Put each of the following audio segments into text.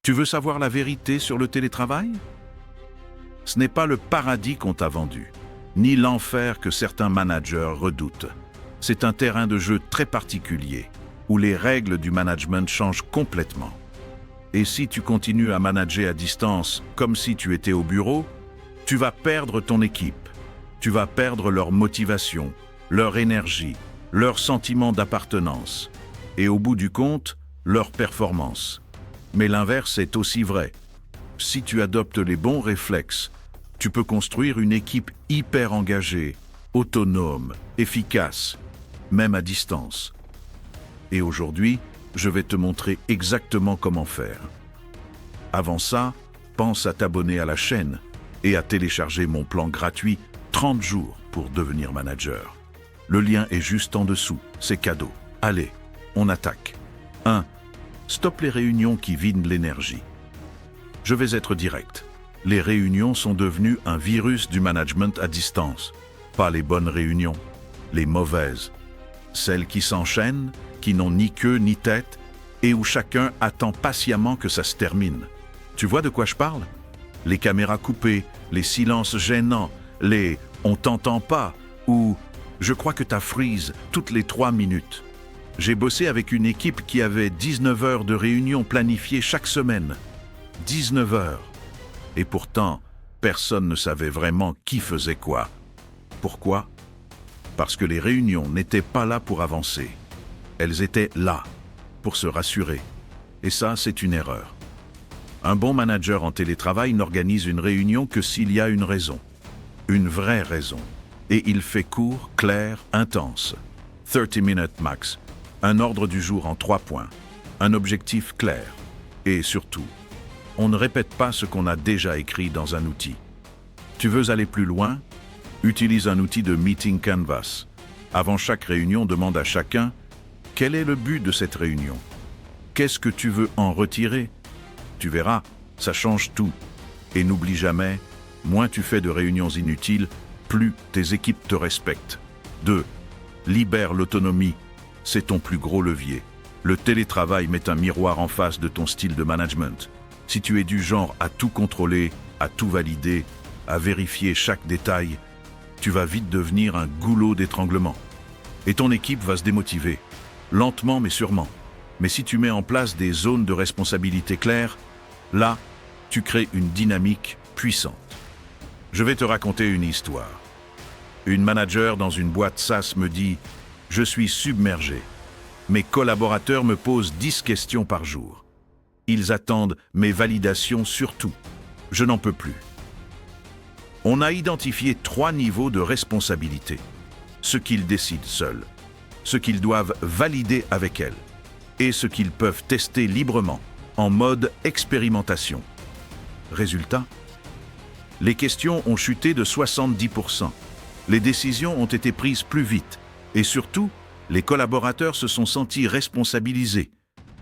Tu veux savoir la vérité sur le télétravail? Ce n'est pas le paradis qu'on t'a vendu, ni l'enfer que certains managers redoutent. C'est un terrain de jeu très particulier, où les règles du management changent complètement. Et si tu continues à manager à distance comme si tu étais au bureau, tu vas perdre ton équipe. Tu vas perdre leur motivation, leur énergie, leur sentiment d'appartenance. Et au bout du compte, leur performance. Mais l'inverse est aussi vrai. Si tu adoptes les bons réflexes, tu peux construire une équipe hyper engagée, autonome, efficace, même à distance. Et aujourd'hui, je vais te montrer exactement comment faire. Avant ça, pense à t'abonner à la chaîne et à télécharger mon plan gratuit 30 jours pour devenir manager. Le lien est juste en dessous, c'est cadeau. Allez, on attaque. 1. Stop les réunions qui vident l'énergie. Je vais être direct. Les réunions sont devenues un virus du management à distance. Pas les bonnes réunions, les mauvaises. Celles qui s'enchaînent, qui n'ont ni queue ni tête, et où chacun attend patiemment que ça se termine. Tu vois de quoi je parle? Les caméras coupées, les silences gênants, les « on t'entend pas » ou « je crois que t'as freeze » toutes les 3 minutes. J'ai bossé avec une équipe qui avait 19 heures de réunion planifiées chaque semaine. 19 heures. Et pourtant, personne ne savait vraiment qui faisait quoi. Pourquoi? Parce que les réunions n'étaient pas là pour avancer. Elles étaient là, pour se rassurer. Et ça, c'est une erreur. Un bon manager en télétravail n'organise une réunion que s'il y a une raison. Une vraie raison. Et il fait court, clair, intense. 30 minutes max. Un ordre du jour en 3 points. Un objectif clair. Et surtout, on ne répète pas ce qu'on a déjà écrit dans un outil. Tu veux aller plus loin? Utilise un outil de Meeting Canvas. Avant chaque réunion, demande à chacun « Quel est le but de cette réunion? Qu'est-ce que tu veux en retirer ?» Tu verras, ça change tout. Et n'oublie jamais, moins tu fais de réunions inutiles, plus tes équipes te respectent. 2. Libère l'autonomie. C'est ton plus gros levier. Le télétravail met un miroir en face de ton style de management. Si tu es du genre à tout contrôler, à tout valider, à vérifier chaque détail, tu vas vite devenir un goulot d'étranglement. Et ton équipe va se démotiver, lentement mais sûrement. Mais si tu mets en place des zones de responsabilité claires, là, tu crées une dynamique puissante. Je vais te raconter une histoire. Une manager dans une boîte SaaS me dit « Je suis submergé. Mes collaborateurs me posent 10 questions par jour. Ils attendent mes validations sur tout. Je n'en peux plus. » On a identifié 3 niveaux de responsabilité. Ce qu'ils décident seuls, ce qu'ils doivent valider avec elle, et ce qu'ils peuvent tester librement, en mode expérimentation. Résultat, les questions ont chuté de 70%. Les décisions ont été prises plus vite. Et surtout, les collaborateurs se sont sentis responsabilisés.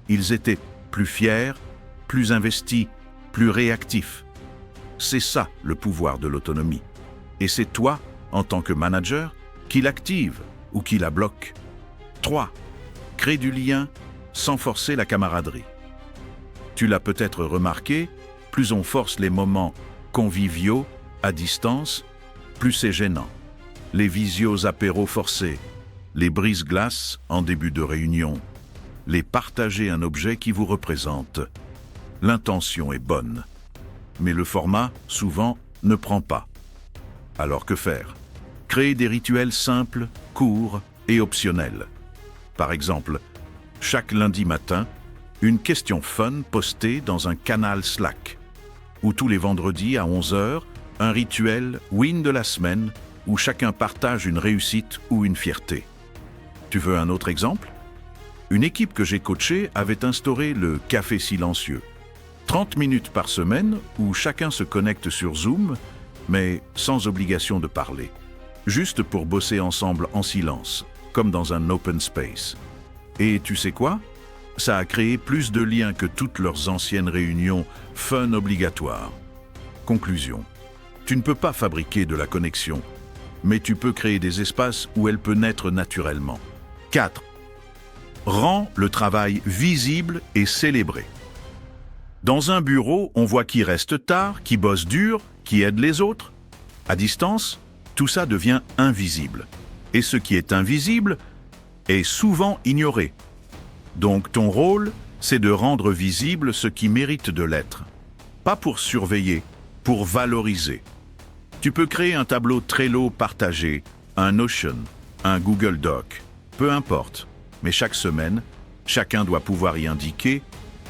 Ils étaient plus fiers, plus investis, plus réactifs. C'est ça le pouvoir de l'autonomie. Et c'est toi, en tant que manager, qui l'active ou qui la bloque. 3. Crée du lien sans forcer la camaraderie. Tu l'as peut-être remarqué, plus on force les moments conviviaux, à distance, plus c'est gênant. Les visios apéros forcés, les brise-glaces en début de réunion, les partager un objet qui vous représente. L'intention est bonne, mais le format, souvent, ne prend pas. Alors que faire? Créer des rituels simples, courts et optionnels. Par exemple, chaque lundi matin, une question fun postée dans un canal Slack. Ou tous les vendredis à 11 h, un rituel win de la semaine où chacun partage une réussite ou une fierté. Tu veux un autre exemple? Une équipe que j'ai coachée avait instauré le café silencieux. 30 minutes par semaine où chacun se connecte sur Zoom, mais sans obligation de parler. Juste pour bosser ensemble en silence, comme dans un open space. Et tu sais quoi? Ça a créé plus de liens que toutes leurs anciennes réunions fun obligatoires. Conclusion. Tu ne peux pas fabriquer de la connexion, mais tu peux créer des espaces où elle peut naître naturellement. 4. Rends le travail visible et célébré. Dans un bureau, on voit qui reste tard, qui bosse dur, qui aide les autres. À distance, tout ça devient invisible. Et ce qui est invisible est souvent ignoré. Donc ton rôle, c'est de rendre visible ce qui mérite de l'être. Pas pour surveiller, pour valoriser. Tu peux créer un tableau Trello partagé, un Notion, un Google Doc, peu importe. Mais chaque semaine, chacun doit pouvoir y indiquer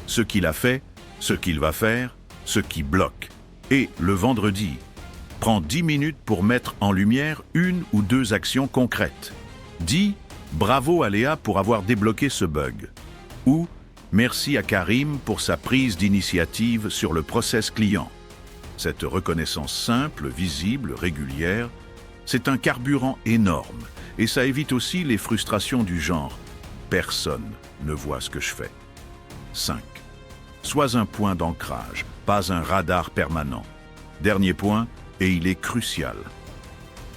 ce qu'il a fait, ce qu'il va faire, ce qui bloque. Et le vendredi, prends 10 minutes pour mettre en lumière une ou deux actions concrètes. Dis « Bravo à Léa pour avoir débloqué ce bug » ou « Merci à Karim pour sa prise d'initiative sur le process client ». Cette reconnaissance simple, visible, régulière, c'est un carburant énorme et ça évite aussi les frustrations du genre « Personne ne voit ce que je fais ». 5. Sois un point d'ancrage, pas un radar permanent. Dernier point, et il est crucial.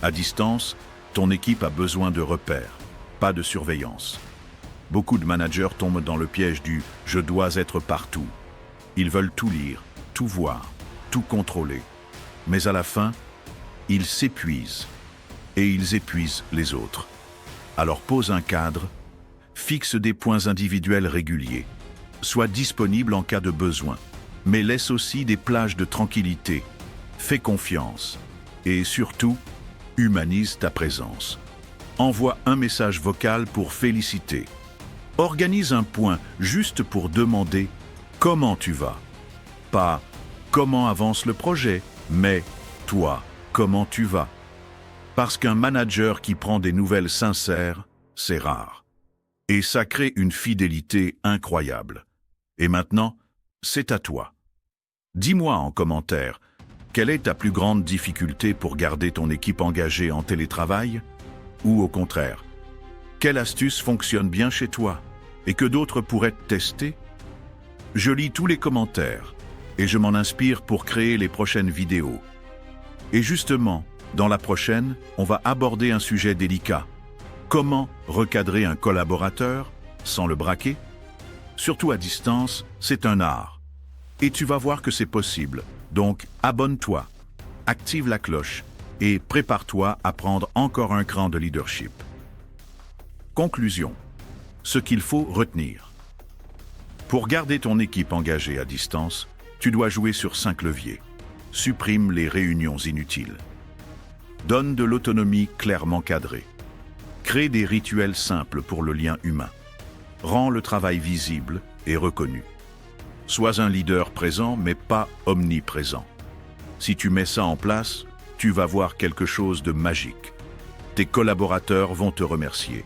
À distance, ton équipe a besoin de repères, pas de surveillance. Beaucoup de managers tombent dans le piège du « je dois être partout ». Ils veulent tout lire, tout voir, tout contrôler. Mais à la fin, ils s'épuisent et ils épuisent les autres. Alors pose un cadre, fixe des points individuels réguliers. Sois disponible en cas de besoin, mais laisse aussi des plages de tranquillité. Fais confiance et surtout, humanise ta présence. Envoie un message vocal pour féliciter. Organise un point juste pour demander comment tu vas. Pas comment avance le projet, mais toi, comment tu vas. Parce qu'un manager qui prend des nouvelles sincères, c'est rare. Et ça crée une fidélité incroyable. Et maintenant, c'est à toi. Dis-moi en commentaire, quelle est ta plus grande difficulté pour garder ton équipe engagée en télétravail? Ou au contraire, quelle astuce fonctionne bien chez toi et que d'autres pourraient tester? Je lis tous les commentaires et je m'en inspire pour créer les prochaines vidéos. Et justement, dans la prochaine, on va aborder un sujet délicat. Comment recadrer un collaborateur sans le braquer? Surtout à distance, c'est un art. Et tu vas voir que c'est possible. Donc, abonne-toi, active la cloche et prépare-toi à prendre encore un cran de leadership. Conclusion. Ce qu'il faut retenir. Pour garder ton équipe engagée à distance, tu dois jouer sur 5 leviers. Supprime les réunions inutiles. Donne de l'autonomie clairement cadrée. Crée des rituels simples pour le lien humain. Rends le travail visible et reconnu. Sois un leader présent, mais pas omniprésent. Si tu mets ça en place, tu vas voir quelque chose de magique. Tes collaborateurs vont te remercier.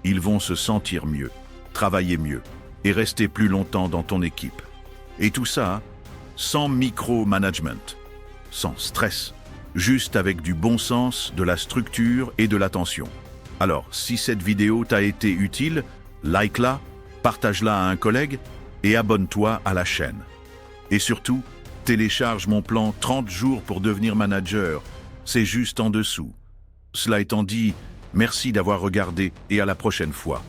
Ils vont se sentir mieux, travailler mieux et rester plus longtemps dans ton équipe. Et tout ça, sans micro-management, sans stress, juste avec du bon sens, de la structure et de l'attention. Alors, si cette vidéo t'a été utile, like-la, partage-la à un collègue et abonne-toi à la chaîne. Et surtout, télécharge mon plan 30 jours pour devenir manager. C'est juste en dessous. Cela étant dit, merci d'avoir regardé et à la prochaine fois.